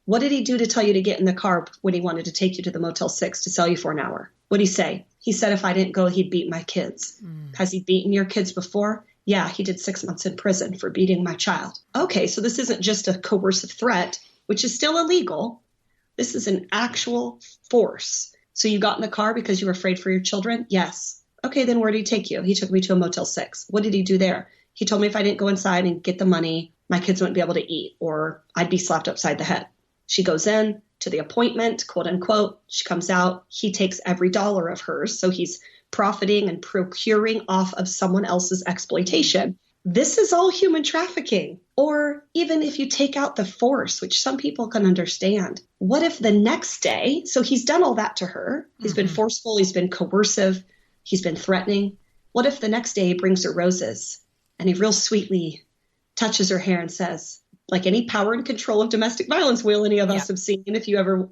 what did he do to tell you to get in the car when he wanted to take you to the Motel 6 to sell you for an hour? What did he say? He said, if I didn't go, he'd beat my kids. Has he beaten your kids before? Yeah, he did 6 months in prison for beating my child. Okay, so this isn't just a coercive threat, which is still illegal. This is an actual force. So you got in the car because you were afraid for your children? Yes. Okay, then where did he take you? He took me to a Motel 6. What did he do there? He told me if I didn't go inside and get the money, my kids wouldn't be able to eat or I'd be slapped upside the head. She goes in to the appointment, quote unquote. She comes out. He takes every dollar of hers. So he's profiting and procuring off of someone else's exploitation. This is all human trafficking. Or even if you take out the force, which some people can understand, what if the next day, so he's done all that to her. He's been forceful. He's been coercive. He's been threatening. What if the next day he brings her roses and he real sweetly touches her hair and says, like any power and control of domestic violence will any of us have seen, if you ever,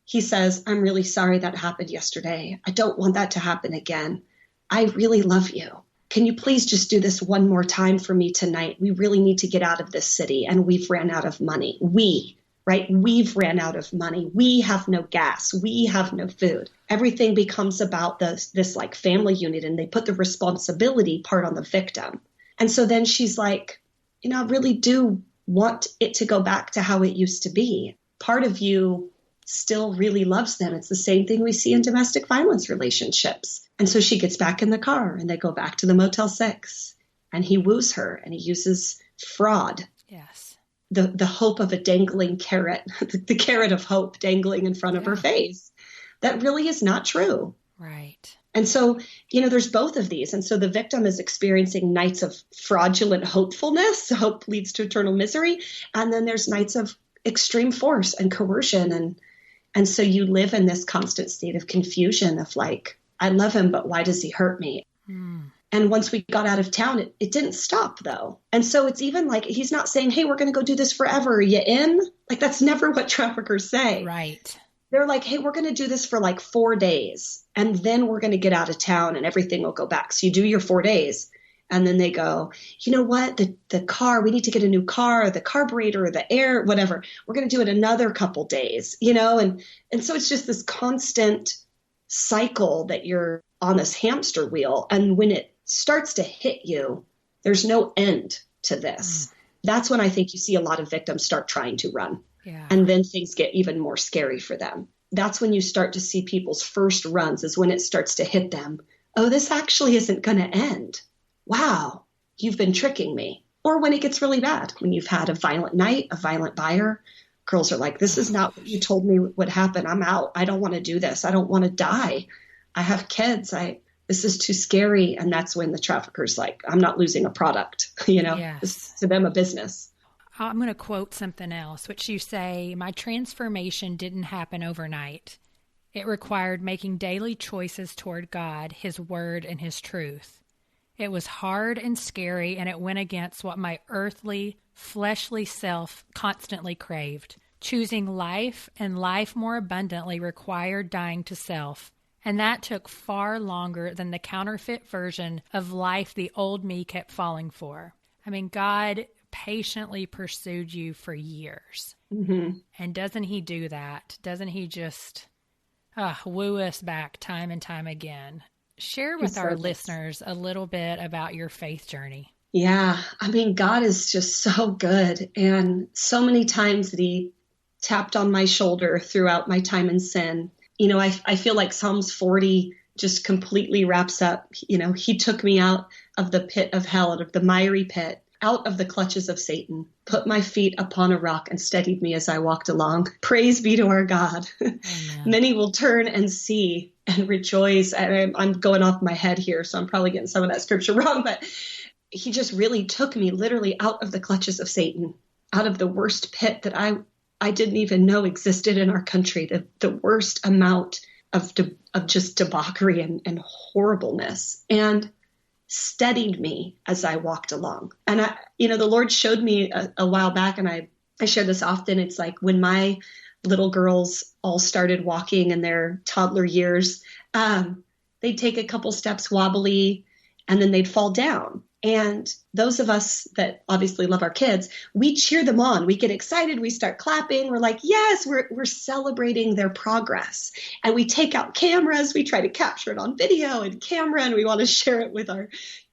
he says, I'm really sorry that happened yesterday. I don't want that to happen again. I really love you. Can you please just do this one more time for me tonight? We really need to get out of this city and we've ran out of money. We've ran out of money. We have no gas. We have no food. Everything becomes about this like family unit, and they put the responsibility part on the victim. And so then she's like, I really do want it to go back to how it used to be. Part of you still really loves them. It's the same thing we see in domestic violence relationships. And so she gets back in the car and they go back to the Motel 6 and he woos her and he uses fraud. Yes. The hope of a dangling carrot, the carrot of hope dangling in front of her face. That really is not true. Right. And so, there's both of these. And so the victim is experiencing nights of fraudulent hopefulness. Hope leads to eternal misery. And then there's nights of extreme force and coercion. And so you live in this constant state of confusion of like, I love him, but why does he hurt me? And once we got out of town, it didn't stop though. And so it's even like, he's not saying, hey, we're going to go do this forever. Are you in? Like, that's never what traffickers say. Right. They're like, hey, we're going to do this for like 4 days and then we're going to get out of town and everything will go back. So you do your 4 days and then they go, you know what? The car, we need to get a new car, the carburetor, the air, whatever. We're going to do it another couple days, and so it's just this constant cycle that you're on this hamster wheel. And when it starts to hit you, there's no end to this. That's when I think you see a lot of victims start trying to run. Yeah. And then things get even more scary for them. That's when you start to see people's first runs, is when it starts to hit them. Oh, this actually isn't going to end. Wow, you've been tricking me. Or when it gets really bad, when you've had a violent night, a violent buyer, girls are like, this is not what you told me would happen. I'm out. I don't want to do this. I don't want to die. I have kids. This is too scary. And that's when the trafficker's like, I'm not losing a product, Yes. It's to them a business. I'm going to quote something else, which you say, my transformation didn't happen overnight. It required making daily choices toward God, His Word, and His truth. It was hard and scary, and it went against what my earthly, fleshly self constantly craved. Choosing life and life more abundantly required dying to self, and that took far longer than the counterfeit version of life the old me kept falling for. I mean, God patiently pursued you for years. And doesn't He do that? Doesn't He just woo us back time and time again? Share with our listeners a little bit about your faith journey. Yeah. I mean, God is just so good. And so many times that He tapped on my shoulder throughout my time in sin. I feel like Psalms 40 just completely wraps up. He took me out of the pit of hell, out of the miry pit, out of the clutches of Satan, put my feet upon a rock and steadied me as I walked along. Praise be to our God. Many will turn and see and rejoice. I'm going off my head here, so I'm probably getting some of that scripture wrong, but He just really took me literally out of the clutches of Satan, out of the worst pit that I didn't even know existed in our country, the worst amount of just debauchery and horribleness. And steadied me as I walked along. And the Lord showed me a while back, and I share this often. It's like when my little girls all started walking in their toddler years, they'd take a couple steps wobbly and then they'd fall down. And those of us that obviously love our kids, we cheer them on. We get excited. We start clapping. We're like, yes, we're celebrating their progress. And we take out cameras. We try to capture it on video and camera, and we want to share it with our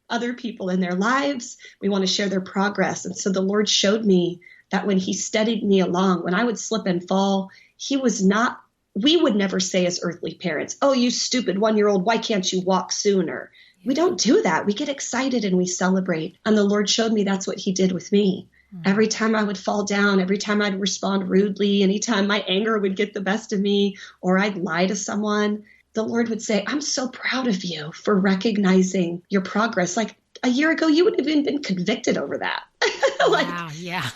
other people in their lives. We want to share their progress. And so the Lord showed me that when he steadied me along, when I would slip and fall, we would never say as earthly parents, oh, you stupid 1-year-old, why can't you walk sooner? We don't do that. We get excited and we celebrate. And the Lord showed me that's what he did with me. Every time I would fall down, every time I'd respond rudely, anytime my anger would get the best of me, or I'd lie to someone, the Lord would say, I'm so proud of you for recognizing your progress. Like a year ago, you would have even been convicted over that. Wow, yeah.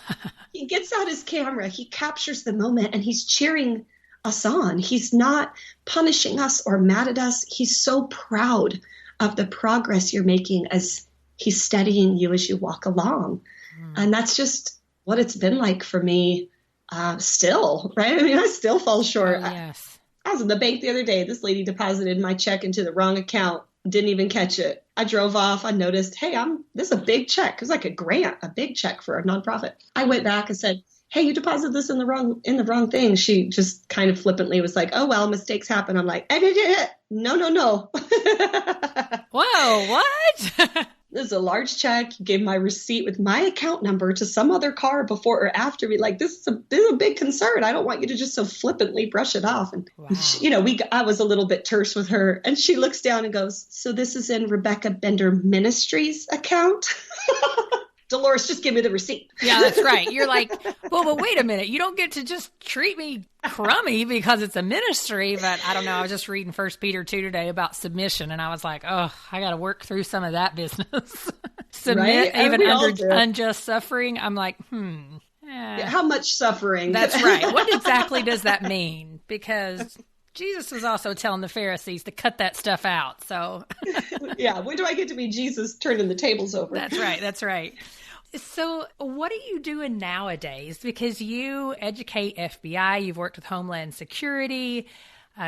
He gets out his camera, he captures the moment, and he's cheering us on. He's not punishing us or mad at us. He's so proud of the progress you're making as he's steadying you as you walk along. And that's just what it's been like for me still, right? I mean, I still fall short. Oh, yes. I was in the bank the other day. This lady deposited my check into the wrong account, didn't even catch it. I drove off. I noticed, hey, this is a big check. It was like a grant, a big check for a nonprofit. I went back and said, hey, you deposited this in the wrong thing. She just kind of flippantly was like, oh, well, mistakes happen. I'm like, no. Whoa, what? This is a large check. You gave my receipt with my account number to some other car before or after me. Like, this is a big concern. I don't want you to just so flippantly brush it off. And, wow. I was a little bit terse with her. And she looks down and goes, so this is in Rebecca Bender Ministries account? Dolores, just give me the receipt. Yeah, that's right. You're like, well, but wait a minute. You don't get to just treat me crummy because it's a ministry. But I don't know. I was just reading 1 Peter 2 today about submission. And I was like, oh, I got to work through some of that business. Submit, right? even under unjust suffering. I'm like, Yeah, how much suffering? That's right. What exactly does that mean? Because Jesus was also telling the Pharisees to cut that stuff out. So yeah, when do I get to be Jesus turning the tables over? That's right. That's right. So what are you doing nowadays? Because you educate FBI, you've worked with Homeland Security,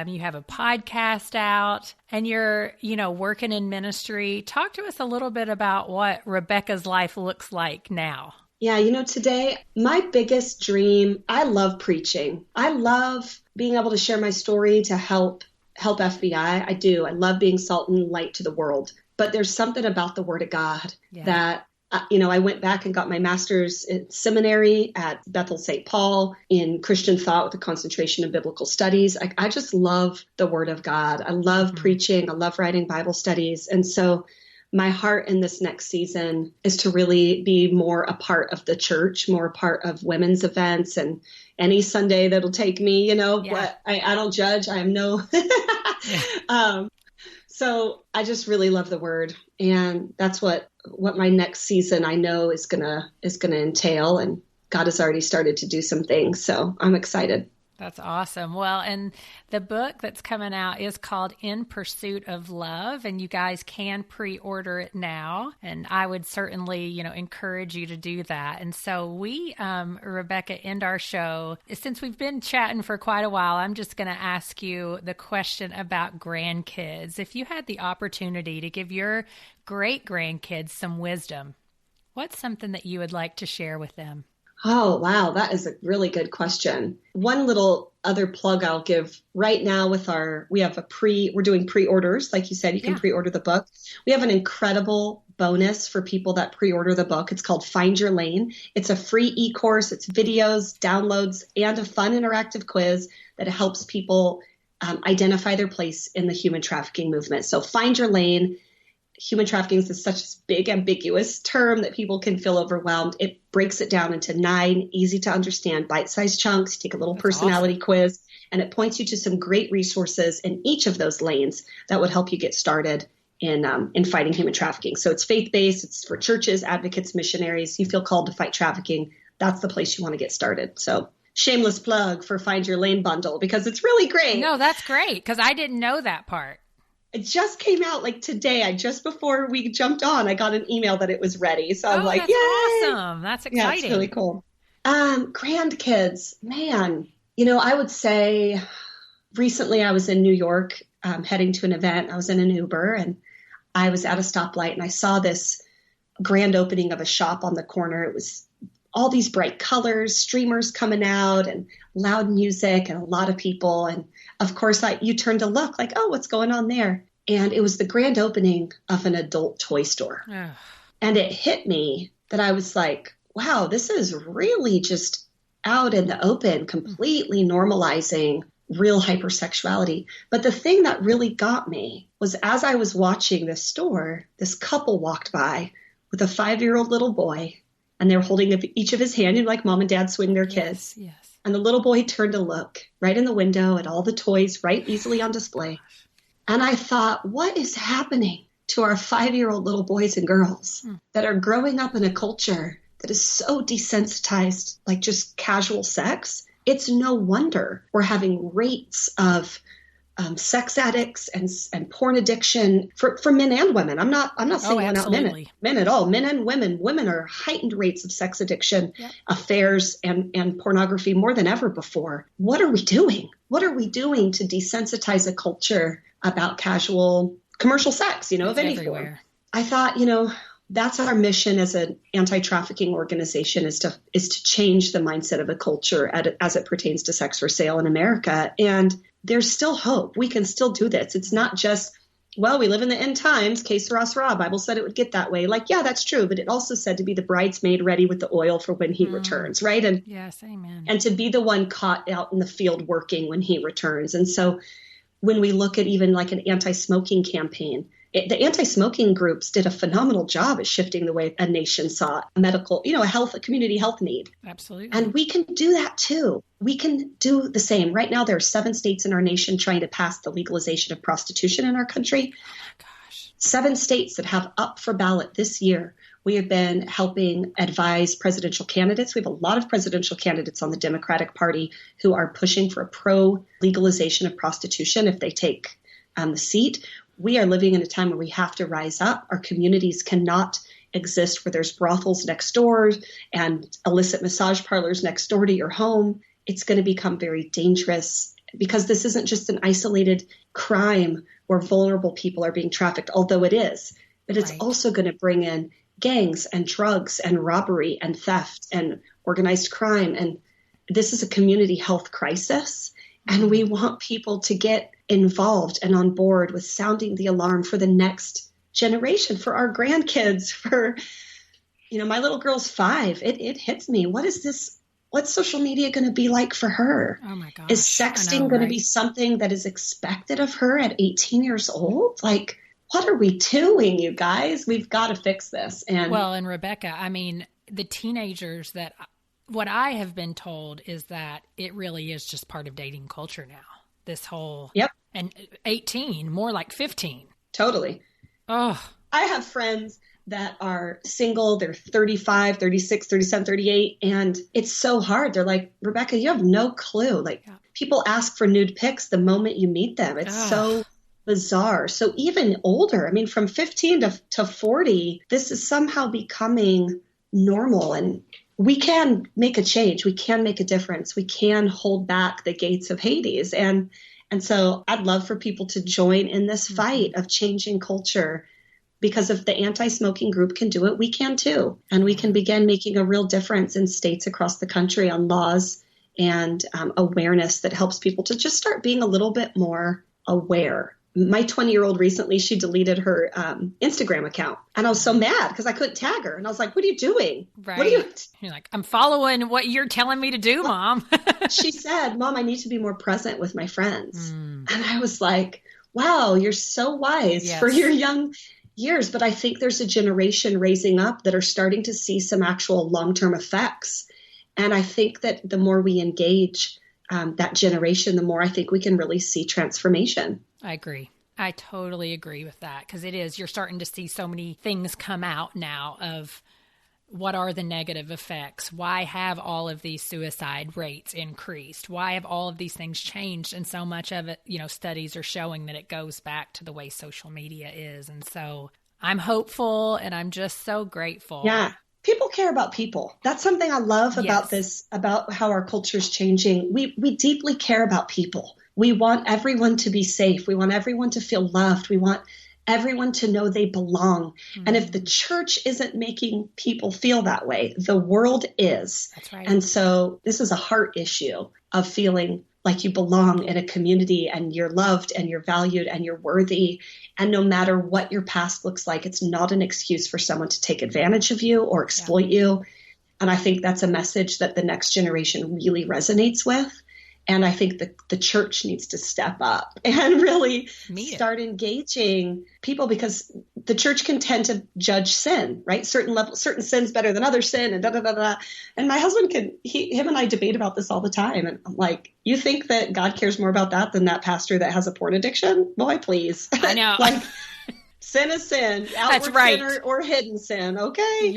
you have a podcast out, and you're, working in ministry. Talk to us a little bit about what Rebecca's life looks like now. Yeah, today, my biggest dream, I love preaching. I love being able to share my story to help FBI. I do. I love being salt and light to the world. But there's something about the Word of God that, I went back and got my master's in seminary at Bethel St. Paul in Christian thought with a concentration in biblical studies. I just love the Word of God. I love preaching. I love writing Bible studies. And so my heart in this next season is to really be more a part of the church, more a part of women's events, and any Sunday that'll take me, but I don't judge. I am no. So I just really love the Word, and that's what my next season I know is gonna entail, and God has already started to do some things, so I'm excited. That's awesome. Well, and the book that's coming out is called In Pursuit of Love, and you guys can pre-order it now. And I would certainly, encourage you to do that. And so we, Rebecca, end our show. Since we've been chatting for quite a while, I'm just going to ask you the question about grandkids. If you had the opportunity to give your great-grandkids some wisdom, what's something that you would like to share with them? Oh, wow. That is a really good question. One little other plug I'll give right now we're doing pre-orders. Like you said, you can pre-order the book. We have an incredible bonus for people that pre-order the book. It's called Find Your Lane. It's a free e-course. It's videos, downloads, and a fun interactive quiz that helps people identify their place in the human trafficking movement. So Find Your Lane. Human trafficking is such a big, ambiguous term that people can feel overwhelmed. It breaks it down into 9 easy to understand bite-sized chunks. Take a little personality quiz, and it points you to some great resources in each of those lanes that would help you get started in fighting human trafficking. So it's faith-based. It's for churches, advocates, missionaries. You feel called to fight trafficking. That's the place you want to get started. So shameless plug for Find Your Lane bundle because it's really great. No, that's great because I didn't know that part. It just came out like today. Just before we jumped on, I got an email that it was ready. So I'm like, that's yay! awesome. That's exciting. Yeah, it's really cool. Grandkids, man, I would say recently I was in New York, heading to an event. I was in an Uber and I was at a stoplight and I saw this grand opening of a shop on the corner. It was all these bright colors, streamers coming out and loud music and a lot of people. And of course, you turn to look like, oh, what's going on there? And it was the grand opening of an adult toy store. And it hit me that I was like, wow, this is really just out in the open, completely normalizing real hypersexuality. But the thing that really got me was as I was watching this store, this couple walked by with a 5-year-old little boy, and they were holding each of his hand, like mom and dad swing their kids. Yes. And the little boy turned to look right in the window at all the toys right easily on display. And I thought, what is happening to our 5-year-old little boys and girls that are growing up in a culture that is so desensitized, like just casual sex? It's no wonder we're having rates of sex addicts and porn addiction for men and women. I'm not saying out men at all. Men and women. Women are heightened rates of sex addiction, affairs, and pornography more than ever before. What are we doing? What are we doing to desensitize a culture about casual commercial sex, of any form? I thought, that's our mission as an anti-trafficking organization is to change the mindset of a culture as it pertains to sex for sale in America. And there's still hope. We can still do this. It's not just, well, we live in the end times. Que sera, sera. Bible said it would get that way. Like, yeah, that's true. But it also said to be the bridesmaid ready with the oil for when he returns, right? And yes, amen. And to be the one caught out in the field working when he returns. And so when we look at even like an anti-smoking campaign, the anti-smoking groups did a phenomenal job at shifting the way a nation saw a community health need. Absolutely. And we can do that too. We can do the same. Right now, there are 7 states in our nation trying to pass the legalization of prostitution in our country. Oh my gosh. 7 states that have up for ballot this year. We have been helping advise presidential candidates. We have a lot of presidential candidates on the Democratic Party who are pushing for a pro-legalization of prostitution if they take the seat. We are living in a time where we have to rise up. Our communities cannot exist where there's brothels next door and illicit massage parlors next door to your home. It's going to become very dangerous because this isn't just an isolated crime where vulnerable people are being trafficked, although it is. But it's also going to bring in gangs and drugs and robbery and theft and organized crime. And this is a community health crisis. And we want people to get involved and on board with sounding the alarm for the next generation, for our grandkids, for, my little girl's 5. It hits me. What is this? What's social media going to be like for her? Oh my gosh. Is sexting going to be something that is expected of her at 18 years old? Like, what are we doing, you guys? We've got to fix this. And Rebecca, the teenagers what I have been told is that it really is just part of dating culture now. This whole, and 18, more like 15. Totally. Oh, I have friends that are single. They're 35, 36, 37, 38. And it's so hard. They're like, Rebecca, you have no clue. Like people ask for nude pics the moment you meet them. It's so bizarre. So even older, from 15 to 40, this is somehow becoming normal. And we can make a change. We can make a difference. We can hold back the gates of Hades. And so I'd love for people to join in this fight of changing culture, because if the anti-smoking group can do it, we can too. And we can begin making a real difference in states across the country on laws and awareness that helps people to just start being a little bit more aware. My 20-year-old recently, she deleted her Instagram account. And I was so mad because I couldn't tag her. And I was like, what are you doing? Right. What are you? You're like, I'm following what you're telling me to do, Mom. She said, Mom, I need to be more present with my friends. And I was like, wow, you're so wise for your young years. But I think there's a generation raising up that are starting to see some actual long-term effects. And I think that the more we engage that generation, the more I think we can really see transformation. I agree. I totally agree with that, because you're starting to see so many things come out now of what are the negative effects? Why have all of these suicide rates increased? Why have all of these things changed? And so much of it, studies are showing that it goes back to the way social media is. And so I'm hopeful and I'm just so grateful. Yeah. People care about people. That's something I love about this, about how our culture is changing. We deeply care about people. We want everyone to be safe. We want everyone to feel loved. We want everyone to know they belong. Mm-hmm. And if the church isn't making people feel that way, the world is. That's right. And so this is a heart issue of feeling like you belong in a community and you're loved and you're valued and you're worthy. And no matter what your past looks like, it's not an excuse for someone to take advantage of you or exploit you. And I think that's a message that the next generation really resonates with. And I think the church needs to step up and really start engaging people, because the church can tend to judge sin, right? Certain sins better than other sin, and da-da-da-da. And my husband him and I debate about this all the time. And I'm like, you think that God cares more about that than that pastor that has a porn addiction? Boy, please. I know. Sin is sin. Outward sin or hidden sin. Okay.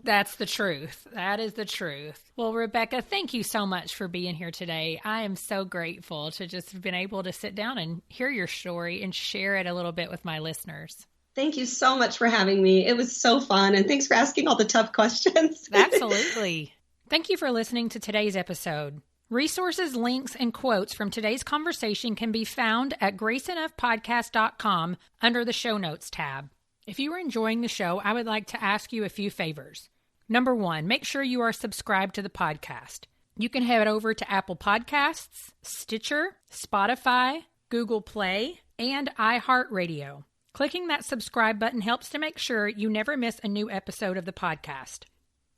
That's the truth. That is the truth. Well, Rebecca, thank you so much for being here today. I am so grateful to just have been able to sit down and hear your story and share it a little bit with my listeners. Thank you so much for having me. It was so fun. And thanks for asking all the tough questions. Absolutely. Thank you for listening to today's episode. Resources, links, and quotes from today's conversation can be found at graceenoughpodcast.com under the Show Notes tab. If you are enjoying the show, I would like to ask you a few favors. Number one, make sure you are subscribed to the podcast. You can head over to Apple Podcasts, Stitcher, Spotify, Google Play, and iHeartRadio. Clicking that subscribe button helps to make sure you never miss a new episode of the podcast.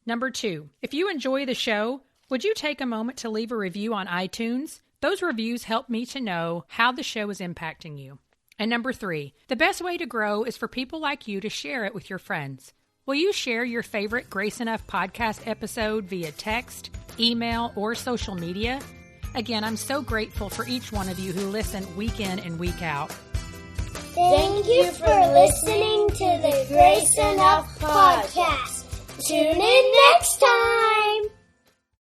Number two, if you enjoy the show, would you take a moment to leave a review on iTunes? Those reviews help me to know how the show is impacting you. And number three, the best way to grow is for people like you to share it with your friends. Will you share your favorite Grace Enough podcast episode via text, email, or social media? Again, I'm so grateful for each one of you who listen week in and week out. Thank you for listening to the Grace Enough podcast. Tune in next time.